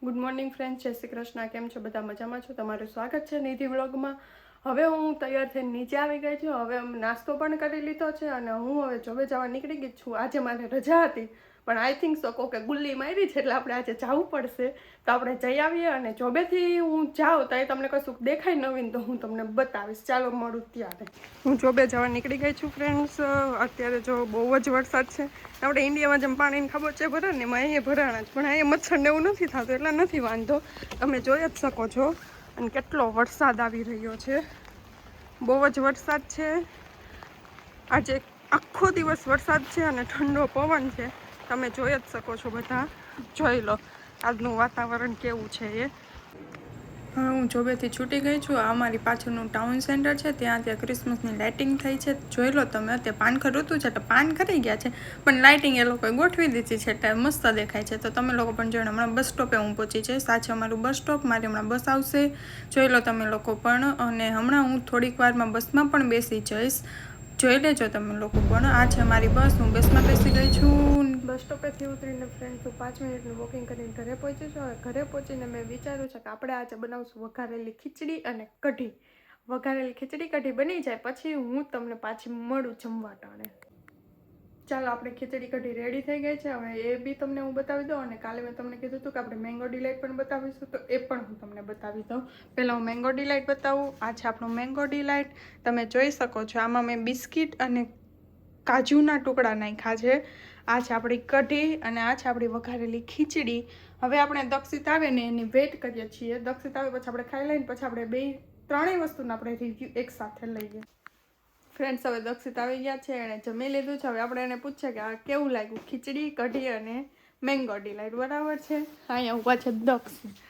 Good morning friends, જય શ્રી કૃષ્ણ. કેમ છો? બધા મજામાં છો? તમારું સ્વાગત છે નિધિ વ્લોગમાં. હવે હું તૈયાર થઈને નીચે આવી ગઈ છું. હવે નાસ્તો પણ કરી લીધો છે અને હું હવે જોબે જવા નીકળી ગઈ છું. આજે મારે રજા હતી, પણ આઈ થિંક સો કોકે ગુલ્લી મારી છે, એટલે આપણે આજે જવું પડશે. તો આપણે જઈ આવીએ અને જોબેથી હું જાઉં તો તમને કશું દેખાય નવીન તો હું તમને બતાવીશ. ચાલો મળું ત્યારે. હું જોબે જવા નીકળી ગઈ છું ફ્રેન્ડ્સ. અત્યારે જો બહુ જ વરસાદ છે. આપણે ઇન્ડિયામાં જેમ પાણીની ખાબોચિયા ભરાય ને એમાં અહીંયા ભરાણા જ, પણ અહીંયા મચ્છર ને એવું નથી થતું, એટલે નથી વાંધો. તમે જોઈ જ શકો છો. અને કેટલો વરસાદ આવી રહ્યો છે, બહુ જ વરસાદ છે. આજે આખો દિવસ વરસાદ છે અને ઠંડો પવન છે. તમે જોઈ જ શકો છો, બધા જોઈ લો આજનું વાતાવરણ કેવું છે એ. હા, હું જોબેથી છૂટી ગઈ છું. આ અમારી પાછળનું ટાઉન સેન્ટર છે. ત્યાં ક્રિસમસની લાઇટિંગ થઈ છે. જોઈ લો તમે. અત્યારે પાનખર ઋતુ છે તો પાન ખરી ગયા છે, પણ લાઇટિંગ એ લોકોએ ગોઠવી દીધી છે એટલે મસ્ત દેખાય છે. તો તમે લોકો પણ જોઈને હમણાં બસ સ્ટોપે હું પહોંચી જઈશ. આ છે અમારું બસ સ્ટોપ. મારી હમણાં બસ આવશે, જોઈ લો તમે લોકો પણ. અને હમણાં હું થોડીક વારમાં બસમાં પણ બેસી જઈશ. જોઈ લેજો તમે લોકો પણ. આ છે મારી બસ. હું બસમાં બેસી ગઈ છું. બસ સ્ટોપેથી ઉતરીને ફ્રેન્ડ હું 5 મિનિટનું વોકિંગ કરીને ઘરે પહોંચી છું. હવે ઘરે પહોંચીને મેં વિચાર્યું છે કે આપણે આજે બનાવશું વઘારેલી ખીચડી અને કઢી. વઘારેલી ખીચડી કઢી બની જાય પછી હું તમને પાછી મળું જમવા ટાણે. ચાલો, આપણે ખીચડી કઢી રેડી થઈ ગઈ છે. હવે એ બી તમને હું બતાવી દઉં. અને કાલે મેં તમને કીધું હતું કે આપણે મેંગો ડિલાઇટ પણ બતાવીશું, તો એ પણ હું તમને બતાવી દઉં. પહેલાં હું મેંગો ડિલાઇટ બતાવું. આ છે આપણું મેંગો ડિલાઇટ. તમે જોઈ શકો છો. આમાં મેં બિસ્કિટ અને કાજુના ટુકડા નાખ્યા છે. આ છે આપણી કઢી અને આ છે આપણી વઘારેલી ખીચડી. હવે આપણે દક્ષિત આવે ને એની વેઇટ કરીએ છીએ. દક્ષિત આવે પછી આપણે ખાઈ લઈને પછી આપણે ત્રણેય વસ્તુને આપણે રિવ્યૂ એકસાથે લઈએ. ફ્રેન્ડ્સ, હવે દક્ષિત આવી ગયા છે, એણે જમી લીધું છે. હવે આપણે એને પૂછીએ કે આ કેવું લાગ્યું, ખીચડી કઢી અને મેંગો ડિલાઇટ. બરાબર છે. અહીંયા ઊભા છે દક્ષિત.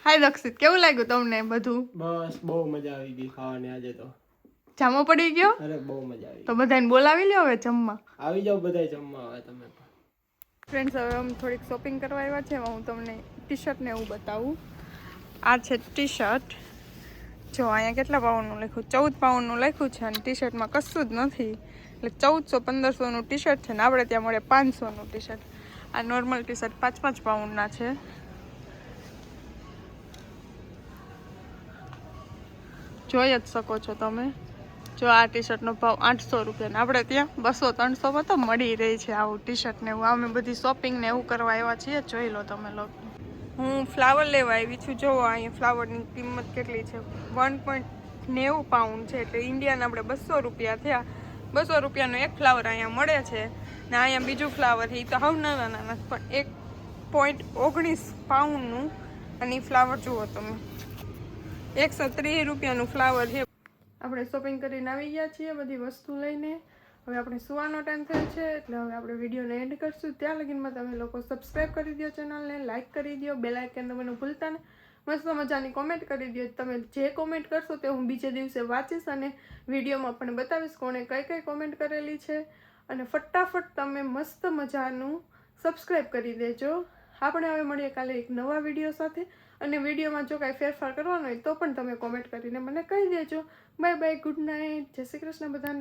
હાય દક્ષિત, કેવું લાગ્યું તમને બધું? બસ બહુ મજા આવી ગઈ ખાવાની આજે તો. જામો પડી ગયો? અરે બહુ મજા આવી. તો બધાને બોલાવી લ્યો હવે જમવા. આવી જાવ બધા જમવા હવે તમે પણ. ફ્રેન્ડ્સ, હવે અમે થોડીક શોપિંગ કરવા આવ્યા છે. હું તમને ટી શર્ટ ને એવું બતાવું. આ છે ટી શર્ટ. જો અહીંયા કેટલા પાઉન્ડનું લખ્યું? 14 પાઉન્ડનું લખ્યું છે. અને ટી શર્ટમાં કશું જ નથી, એટલે 1400-1500નું ટી શર્ટ છે ને આપણે ત્યાં મળે 500નું ટી શર્ટ. આ નોર્મલ ટી શર્ટ 5-5 પાઉન્ડના છે. જોઈ જ શકો છો તમે. જો આ ટી શર્ટનો ભાવ 800 રૂપિયા, આપણે ત્યાં 200-300 તો મળી રહી છે આવું ટી શર્ટ ને એવું. અમે બધી શોપિંગ ને એવું કરવા આવ્યા છીએ. જોઈ લો તમે લોકો. હું ફ્લાવર લેવા આવી છું. જો અહીંયા ફ્લાવરની કિંમત કેટલી છે, 1.90 પાઉન્ડ છે. એટલે ઇન્ડિયાના આપણે 200 રૂપિયા થયા. 200 રૂપિયાનો એક ફ્લાવર અહીંયા મળે છે ને અહીંયા બીજું ફ્લાવર એ તો હાવ નાના નાના, પણ 1.19 પાઉન્ડનું. અને એ ફ્લાવર જુઓ તમે, 130 રૂપિયાનું ફ્લાવર છે. આપણે શોપિંગ કરીને આવી ગયા છીએ બધી વસ્તુ લઈને. હવે આપણે સુવાનો ટાઈમ થયો છે, એટલે હવે આપણે વિડીયોને એન્ડ કરશું. ત્યાં લગીનમાં તમે લોકો સબસ્ક્રાઈબ કરી દો ચેનલને, લાઇક કરી દો, બેલ આઇકન દબાવવાનું ભૂલતા ને. મસ્ત મજાની કોમેન્ટ કરી દો. તમે જે કોમેન્ટ કરશો તે હું બીજે દિવસે વાંચીશ અને વિડીયોમાં પણ બતાવીશ કોણે કઈ કઈ કોમેન્ટ કરેલી છે. અને ફટાફટ તમે મસ્ત મજાનું સબસ્ક્રાઈબ કરી દેજો. આપણે હવે મળીએ કાલે એક નવા વિડીયો સાથે. અને વિડીયોમાં જો કાંઈ ફેરફાર કરવાનો હોય તો પણ તમે કોમેન્ટ કરીને મને કહી દેજો. બાય બાય, ગુડ નાઇટ, જય શ્રી કૃષ્ણ બધાને.